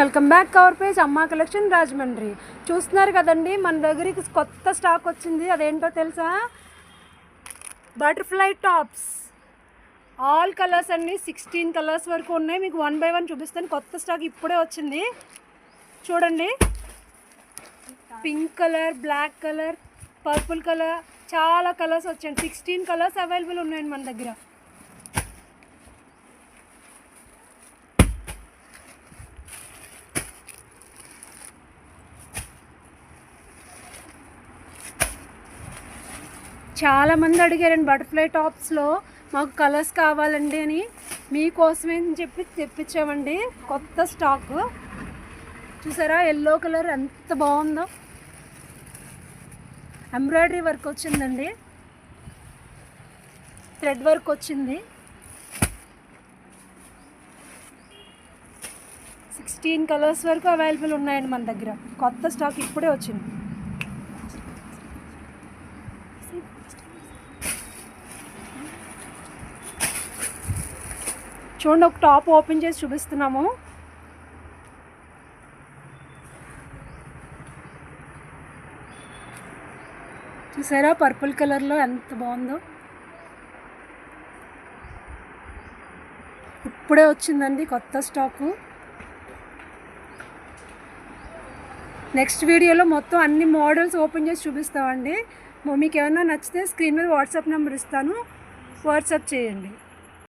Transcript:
Welcome back our page అమ్మా collection Rajahmundry. చూస్తున్నారు కదండి, మన దగ్గరికి కొత్త స్టాక్ వచ్చింది. అదేంటో తెలుసా? Butterfly tops. ఆల్ కలర్స్ అన్నీ 16 కలర్స్ వరకు ఉన్నాయి. మీకు 1 by 1 చూపిస్తాను. కొత్త స్టాక్ ఇప్పుడే వచ్చింది. చూడండి, pink colour, black colour, purple colour, చాలా కలర్స్ వచ్చాయి. 16 కలర్స్ అవైలబుల్ ఉన్నాయండి మన దగ్గర. చాలామంది అడిగారండి బటర్ఫ్లై టాప్స్లో మాకు కలర్స్ కావాలండి అని. మీకోసమే అని చెప్పి తెప్పించామండి కొత్త స్టాక్. చూసారా ఎల్లో కలర్ ఎంత బాగుందో. ఎంబ్రాయిడరీ వర్క్ వచ్చిందండి, థ్రెడ్ వర్క్ వచ్చింది. 16 కలర్స్ వరకు అవైలబుల్ ఉన్నాయండి మన దగ్గర. కొత్త స్టాక్ ఇప్పుడే వచ్చింది. చూడండి, ఒక టాప్ ఓపెన్ చేసి చూపిస్తున్నాము. చూసారా పర్పుల్ కలర్లో ఎంత బాగుందో. ఇప్పుడే వచ్చిందండి కొత్త స్టాకు. నెక్స్ట్ వీడియోలో మొత్తం అన్ని మోడల్స్ ఓపెన్ చేసి చూపిస్తామండి. మీకు ఏమైనా నచ్చితే స్క్రీన్ మీద వాట్సాప్ నెంబర్ ఇస్తాను, వాట్సాప్ చేయండి.